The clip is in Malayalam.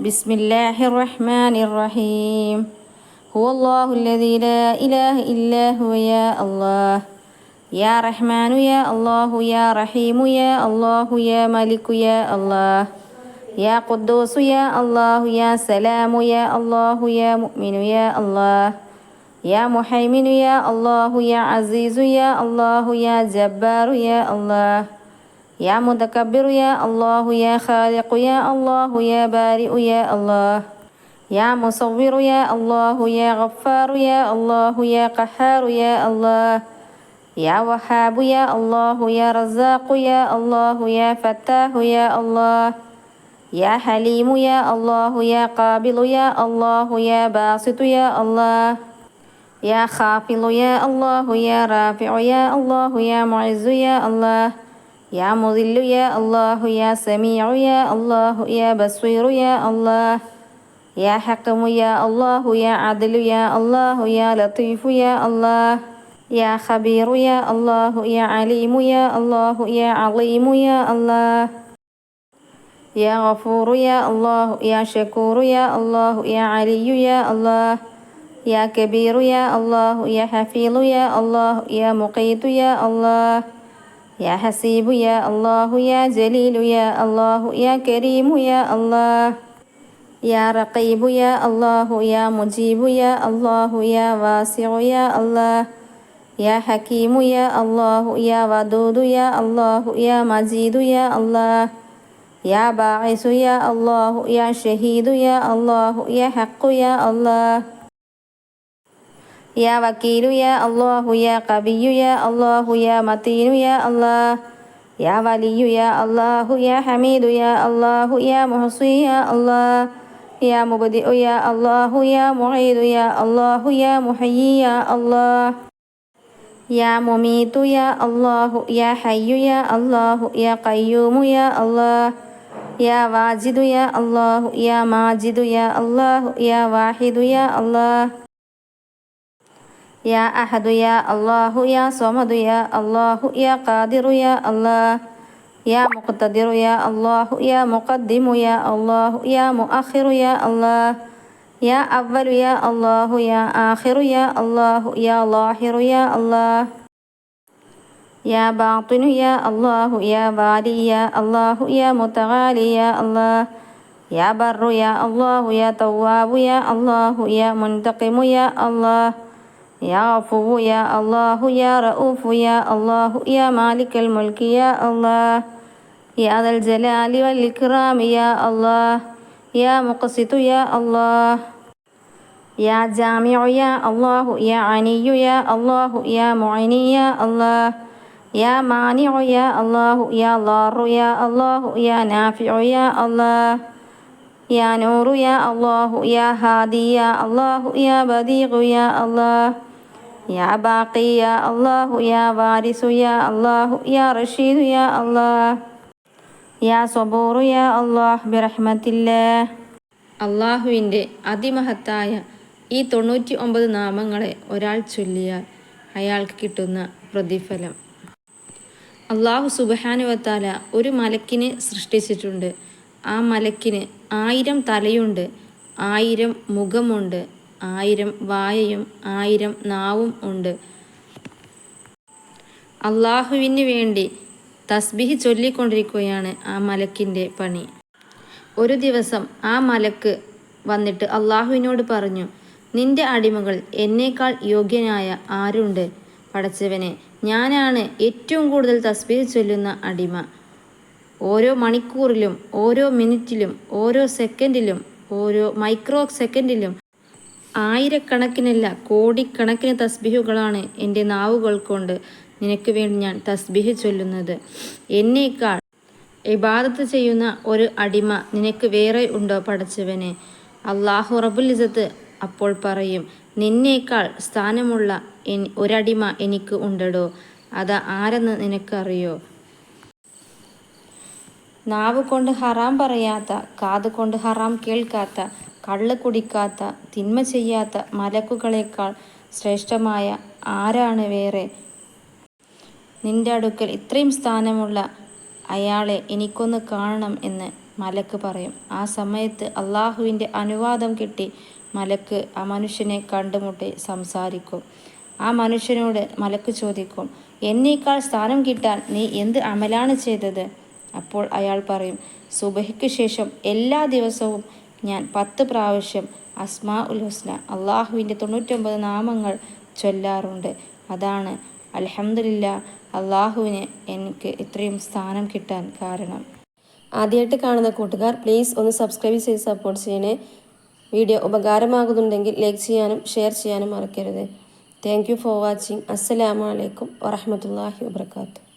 بسم الله الرحمن الرحيم هو الله الذي لا إله إلا هو يا الله يا رحمن يا الله يا رحيم يا الله يا ملك يا الله يا قدوس يا الله يا سلام يا الله يا مؤمن يا الله يا محيمن يا الله يا عزيز يا الله يا جبار يا الله يا متكبر يا الله يا خالق يا الله يا بارئ يا الله يا مصور يا الله يا غفار يا الله يا قهار يا الله يا وهاب يا الله يا رزاق يا الله يا فتاح يا الله يا حليم يا الله يا قابل يا الله يا باسط يا الله يا خافض يا الله يا رافع يا الله يا معز يا الله يا مذل يا الله يا سميع يا الله يا بصير يا الله يا حكم يا الله يا عدل يا الله يا لطيف يا الله يا خبير يا الله يا عليم يا الله يا عظيم يا الله يا غفور يا الله يا شكور يا الله يا علي يا الله يا كبير يا الله يا حفيظ يا الله يا مقيت يا الله يا حسيب يا الله يا جليل يا الله يا كريم يا الله يا رقيب يا الله يا مجيب يا الله يا واسع يا الله يا حكيم يا الله يا ودود يا الله يا مجيد يا الله يا باعث يا الله يا شهيد يا الله يا حق يا الله يا وكيل يا الله يا قوي يا الله يا متين يا الله يا ولي يا الله يا حميد يا الله يا محصي يا الله يا مبدئ يا الله يا معيد يا الله يا محيي يا الله يا مميت يا الله يا حي يا الله يا قيوم يا الله يا واجد يا الله يا ماجد يا الله يا واحد يا الله يا أحد يا الله يا صمد يا الله يا قادر يا الله يا مقتدر يا الله يا مقدم يا الله يا مؤخر يا الله يا أول يا الله يا آخر يا الله يا ظاهر يا الله يا باطن يا الله يا والي يا الله يا متعالي يا الله يا بر يا الله يا تواب يا الله يا منتقم يا الله يا عفو يا الله يا رؤوف يا الله يا مالك الملك يا الله يا ذا الجلال والإكرام يا الله يا مقسط يا الله يا جامع يا الله يا عني يا الله يا معيني يا الله يا مانع يا الله يا ضار يا الله يا نافع يا الله يا نور يا الله يا هادي يا الله يا بديع يا الله يا باقي يا الله يا وارث يا الله يا رشيد يا الله يا صبور يا الله برحمة الله. അള്ളാഹുവിൻ്റെ അതിമഹത്തായ ഈ 99 നാമങ്ങളെ ഒരാൾ ചൊല്ലിയാൽ അയാൾക്ക് കിട്ടുന്ന പ്രതിഫലം. അള്ളാഹു സുബ്ഹാനഹു വ തആല ഒരു മലക്കിനെ സൃഷ്ടിച്ചിട്ടുണ്ട്. ആ മലക്കിന് 1000 തലയുണ്ട്, 1000 മുഖമുണ്ട്, 1000 വായയും 1000 നാവും ഉണ്ട്. അള്ളാഹുവിന് വേണ്ടി തസ്ബീഹ് ചൊല്ലിക്കൊണ്ടിരിക്കുകയാണ് ആ മലക്കിൻ്റെ പണി. ഒരു ദിവസം ആ മലക്ക് വന്നിട്ട് അള്ളാഹുവിനോട് പറഞ്ഞു, നിന്റെ അടിമകൾ എന്നേക്കാൾ യോഗ്യനായ ആരുണ്ട്? പടച്ചവനെ, ഞാനാണ് ഏറ്റവും കൂടുതൽ തസ്ബീഹ് ചൊല്ലുന്ന അടിമ. ഓരോ മണിക്കൂറിലും ഓരോ മിനിറ്റിലും ഓരോ സെക്കൻഡിലും ഓരോ മൈക്രോ സെക്കൻഡിലും ആയിരക്കണക്കിനല്ല കോടിക്കണക്കിന് തസ്ബീഹുകളാണ് എൻ്റെ നാവുകൾ കൊണ്ട് നിനക്ക് വേണ്ടി ഞാൻ തസ്ബീഹ് ചൊല്ലുന്നത്. എന്നേക്കാൾ ഇബാദത്ത് ചെയ്യുന്ന ഒരു അടിമ നിനക്ക് വേറെ ഉണ്ടോ പടച്ചവനെ? അള്ളാഹു റബ്ബുൽ ഇസ്സത്ത് അപ്പോൾ പറയും, നിന്നേക്കാൾ സ്ഥാനമുള്ള ഒരടിമ എനിക്ക് ഉണ്ടടോ. അത് ആരെന്ന് നിനക്കറിയോ? നാവ് കൊണ്ട് ഹറാം പറയാത്ത, കാത് കൊണ്ട് ഹറാം കേൾക്കാത്ത, കള്ള് കുടിക്കാത്ത, തിന്മ ചെയ്യാത്ത മലക്കുകളേക്കാൾ ശ്രേഷ്ഠമായ ആരാണ് വേറെ? നിന്റെ അടുക്കൽ ഇത്രയും സ്ഥാനമുള്ള അയാളെ എനിക്കൊന്ന് കാണണം എന്ന് മലക്ക് പറയും. ആ സമയത്ത് അള്ളാഹുവിൻ്റെ അനുവാദം കിട്ടി മലക്ക് ആ മനുഷ്യനെ കണ്ടുമുട്ടി സംസാരിക്കും. ആ മനുഷ്യനോട് മലക്ക് ചോദിക്കും, എന്നേക്കാൾ സ്ഥാനം കിട്ടാൻ നീ എന്ത് അമലാണ് ചെയ്തത്? അപ്പോൾ അയാൾ പറയും, സുബഹിക്ക് ശേഷം എല്ലാ ദിവസവും ഞാൻ 10 പ്രാവശ്യം അസ്മാ ഉൽ ഹുസ്ന, അള്ളാഹുവിൻ്റെ 99 നാമങ്ങൾ ചൊല്ലാറുണ്ട്. അതാണ് അൽഹംദുലില്ലാ, അള്ളാഹുവിന് എനിക്ക് ഇത്രയും സ്ഥാനം കിട്ടാൻ കാരണം. ആദ്യമായിട്ട് കാണുന്ന കൂട്ടുകാർ പ്ലീസ് ഒന്ന് സബ്സ്ക്രൈബ് ചെയ്ത് സപ്പോർട്ട് ചെയ്യണേ. വീഡിയോ ഉപകാരമാകുന്നുണ്ടെങ്കിൽ ലൈക്ക് ചെയ്യാനും ഷെയർ ചെയ്യാനും മറക്കരുത്. Thank you for watching. അസ്സലാമു അലൈക്കും വറഹ്മത്തുള്ളാഹി വബറകാതുഹു.